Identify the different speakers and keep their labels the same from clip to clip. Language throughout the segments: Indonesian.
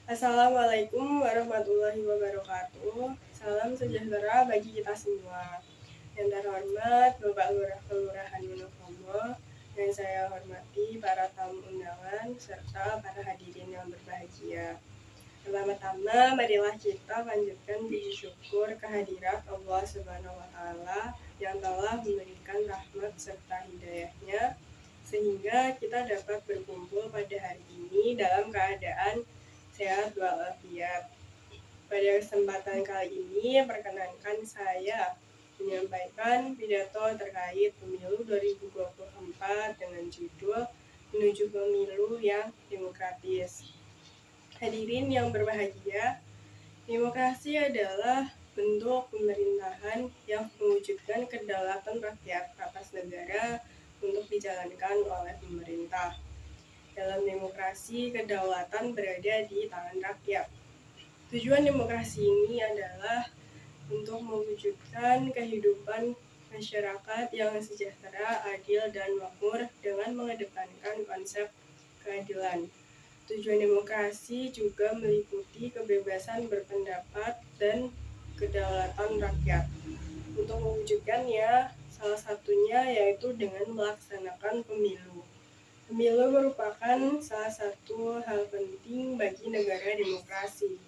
Speaker 1: Assalamualaikum warahmatullahi wabarakatuh. Salam sejahtera bagi kita semua. Yang terhormat Bapak Lurah Kelurahan Wonosobo, yang saya hormati para tamu undangan serta para hadirin yang berbahagia. Pertama-tama, marilah kita panjatkan puji syukur kehadirat Allah Subhanahu wa Ta'ala yang telah memberikan rahmat serta hidayahnya sehingga kita dapat berkumpul pada hari ini dalam keadaan sehat walafiat. Pada kesempatan kali ini, perkenankan saya menyampaikan pidato terkait pemilu 2024 dengan judul Menuju Pemilu yang Demokratis. Hadirin yang berbahagia, demokrasi adalah bentuk pemerintahan yang mewujudkan kedaulatan rakyat atas negara untuk dijalankan oleh pemerintah. Dalam demokrasi, kedaulatan berada di tangan rakyat. Tujuan demokrasi ini adalah untuk mewujudkan kehidupan masyarakat yang sejahtera, adil, dan makmur dengan mengedepankan konsep keadilan. Tujuan demokrasi juga meliputi kebebasan berpendapat dan kedaulatan rakyat. Untuk mewujudkannya, salah satunya yaitu dengan melaksanakan pemilu. Pemilu merupakan salah satu hal penting bagi negara demokrasi.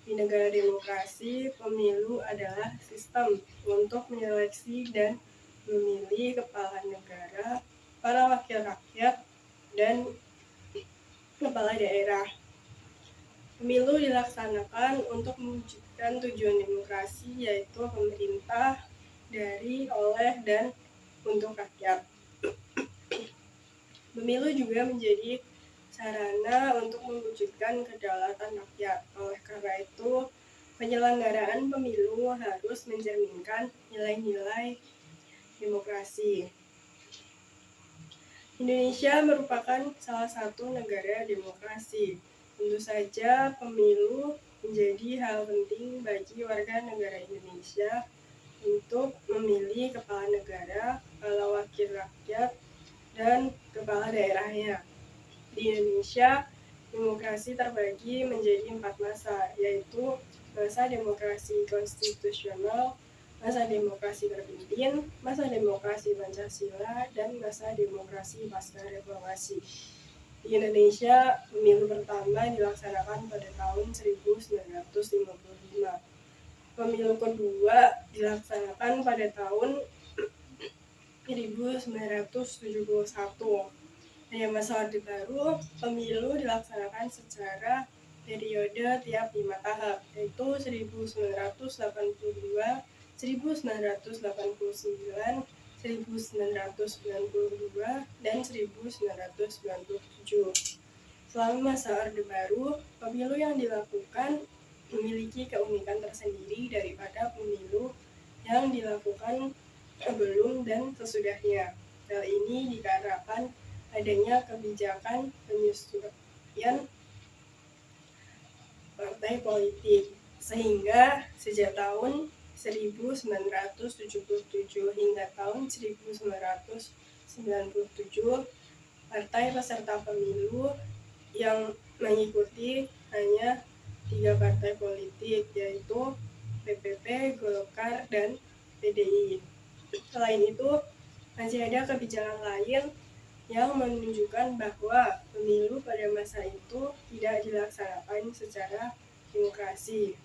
Speaker 1: Di negara demokrasi, pemilu adalah sistem untuk menyeleksi dan memilih kepala negara, para wakil rakyat, dan kepala daerah. Pemilu dilaksanakan untuk mewujudkan tujuan demokrasi, yaitu pemerintah dari, oleh, dan untuk rakyat. Pemilu juga menjadi sarana untuk mewujudkan kedaulatan rakyat. Oleh karena itu, penyelenggaraan pemilu harus mencerminkan nilai-nilai demokrasi. Indonesia merupakan salah satu negara demokrasi. Tentu saja pemilu menjadi hal penting bagi warga negara Indonesia untuk memilih kepala negara, kepala wakil rakyat, dan kepala daerahnya. Di Indonesia, demokrasi terbagi menjadi 4 masa, yaitu masa demokrasi konstitusional, masa demokrasi terpimpin, masa demokrasi Pancasila, dan masa demokrasi pasca reformasi. Di Indonesia, pemilu pertama dilaksanakan pada tahun 1955. Pemilu kedua dilaksanakan pada tahun 1971. Pada masa Orde Baru, pemilu dilaksanakan secara periode tiap 5 tahap, yaitu 1982, 1989, 1992, dan 1997. Selama masa Orde Baru, pemilu yang dilakukan memiliki keunikan tersendiri daripada pemilu yang dilakukan sebelum dan sesudahnya. Hal ini dikarenakan adanya kebijakan penyesuaian partai politik, sehingga sejak tahun 1977 hingga tahun 1997 partai peserta pemilu yang mengikuti hanya 3 partai politik, yaitu PPP, Golkar, dan PDI. Selain itu, masih ada kebijakan lain yang menunjukkan bahwa pemilu pada masa itu tidak dilaksanakan secara demokrasi.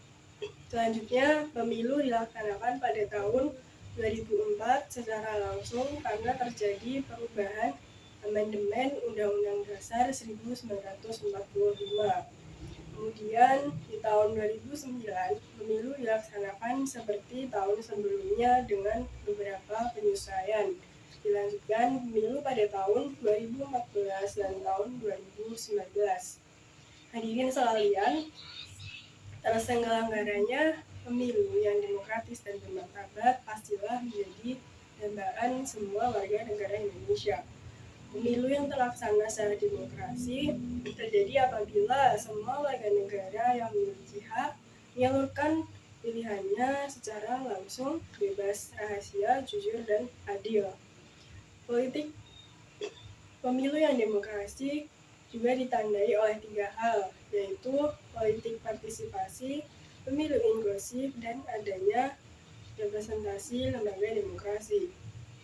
Speaker 1: Selanjutnya, pemilu dilaksanakan pada tahun 2004 secara langsung karena terjadi perubahan amandemen Undang-Undang Dasar 1945. Kemudian di tahun 2009, pemilu dilaksanakan seperti tahun sebelumnya dengan beberapa penyesuaian. Dilanjutkan pemilu pada tahun 2014 dan tahun 2019. Hadirin sekalian, terselenggaranya pemilu yang demokratis dan bermartabat pastilah menjadi dambaan semua warga negara Indonesia. Pemilu yang terlaksana secara demokrasi terjadi apabila semua warga negara yang memiliki hak menyalurkan pilihannya secara langsung, bebas, rahasia, jujur, dan adil. Politik pemilu yang demokrasi juga ditandai oleh 3 hal, yaitu politik partisipasi, pemilu inklusif, dan adanya representasi lembaga demokrasi.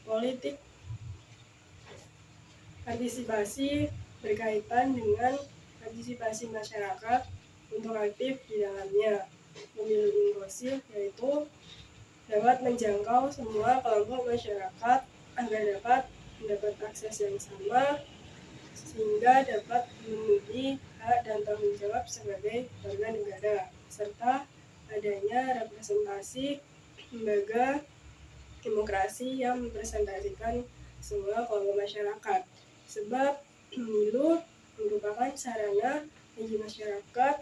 Speaker 1: Politik partisipasi berkaitan dengan partisipasi masyarakat untuk aktif di dalamnya. Pemilu inklusif yaitu dapat menjangkau semua kelompok masyarakat agar dapat mendapat akses yang sama sehingga dapat memenuhi hak dan tanggung jawab sebagai warga negara, serta adanya representasi lembaga demokrasi yang merepresentasikan semua kelompok masyarakat. Sebab pemilu merupakan sarana bagi masyarakat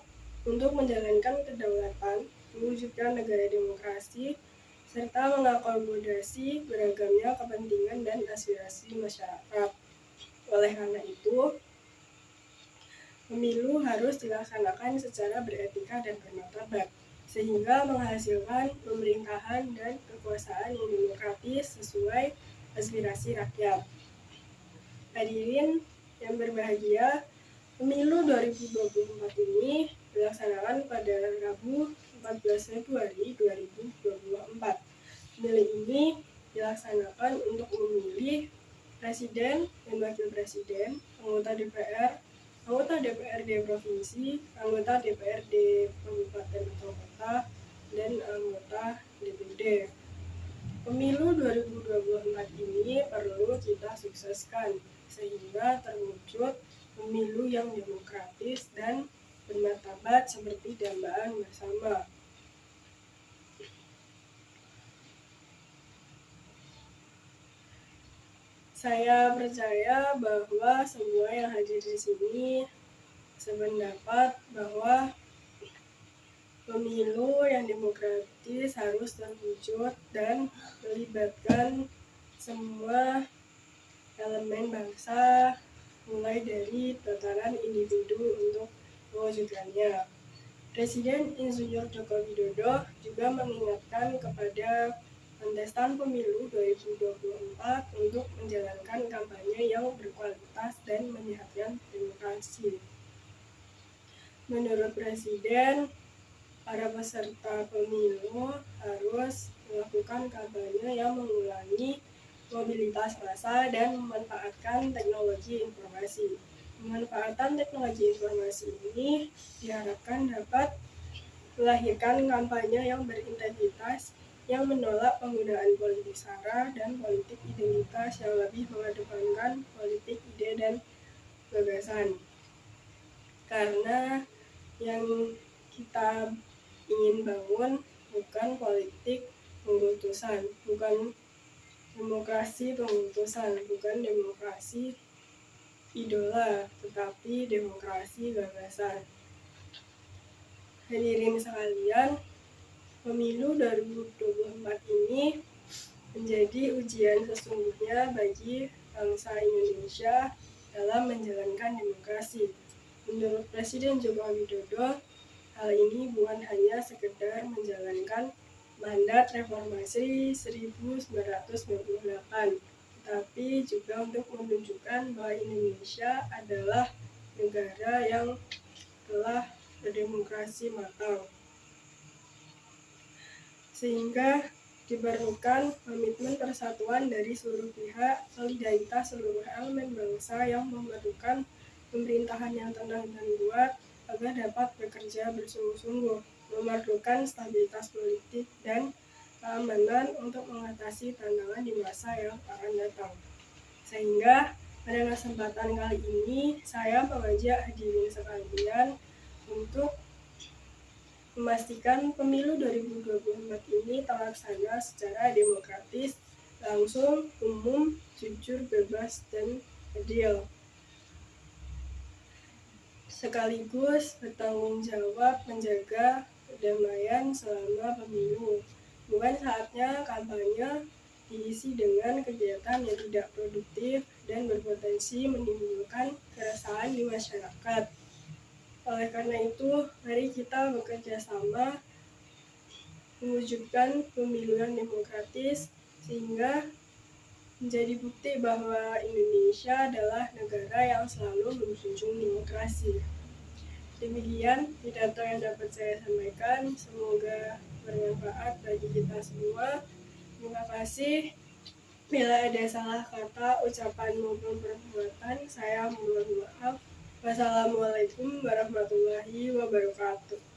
Speaker 1: untuk menjalankan kedaulatan, mewujudkan negara demokrasi, serta mengakomodasi beragamnya kepentingan dan aspirasi masyarakat. Oleh karena itu, pemilu harus dilaksanakan secara beretika dan bermartabat, sehingga menghasilkan pemerintahan dan kekuasaan yang demokratis sesuai aspirasi rakyat. Hadirin yang berbahagia, pemilu 2024 ini dilaksanakan pada Rabu 14 Februari 2024. Pemilu ini dilaksanakan untuk memilih Presiden dan Wakil Presiden, anggota DPR, anggota DPRD Provinsi, anggota DPRD Kabupaten atau Kota, dan anggota DPD. Pemilu 2024 ini perlu kita sukseskan, sehingga terwujud pemilu yang demokratis dan bermartabat seperti dambaan bersama. Saya percaya bahwa semua yang hadir di sini sependapat bahwa pemilu yang demokratis harus terwujud dan melibatkan semua elemen bangsa, mulai dari tataran individu untuk mewujudkannya. Presiden Insinyur Joko Widodo juga mengingatkan kepada kontestan pemilu 2024 untuk menjalankan kampanye yang berkualitas dan menyehatkan demokrasi. Menurut Presiden, para peserta pemilu harus melakukan kampanye yang mengulangi mobilitas massa dan memanfaatkan teknologi informasi. Pemanfaatan teknologi informasi ini diharapkan dapat melahirkan kampanye yang berintegritas, yang menolak penggunaan politik sara dan politik identitas yang lebih mengedepankan politik ide dan gagasan. Karena yang kita ingin bangun bukan politik pengkultusan, bukan demokrasi pengkultusan, bukan demokrasi idola, tetapi demokrasi gagasan. Hadirin sekalian, pemilu 2024 ini menjadi ujian sesungguhnya bagi bangsa Indonesia dalam menjalankan demokrasi. Menurut Presiden Joko Widodo, hal ini bukan hanya sekedar menjalankan mandat reformasi 1998, tetapi juga untuk menunjukkan bahwa Indonesia adalah negara yang telah berdemokrasi matang. Sehingga diperlukan komitmen persatuan dari seluruh pihak, solidaritas seluruh elemen bangsa yang memerlukan pemerintahan yang tenang dan kuat agar dapat bekerja bersungguh-sungguh, memerlukan stabilitas politik dan keamanan untuk mengatasi tantangan di masa yang akan datang. Sehingga pada kesempatan kali ini saya mengajak hadirin sekalian untuk memastikan pemilu 2024 ini terlaksana secara demokratis, langsung, umum, jujur, bebas, dan adil. Sekaligus bertanggung jawab menjaga kedamaian selama pemilu. Bukan saatnya kampanye diisi dengan kegiatan yang tidak produktif dan berpotensi menimbulkan keresahan di masyarakat. Oleh karena itu, mari kita bekerja sama mewujudkan pemilu yang demokratis sehingga menjadi bukti bahwa Indonesia adalah negara yang selalu menjunjung demokrasi. Demikian pidato yang dapat saya sampaikan. Semoga bermanfaat bagi kita semua. Terima kasih. Bila ada salah kata, ucapan maupun perbuatan, saya mohon maaf. Wassalamualaikum warahmatullahi wabarakatuh.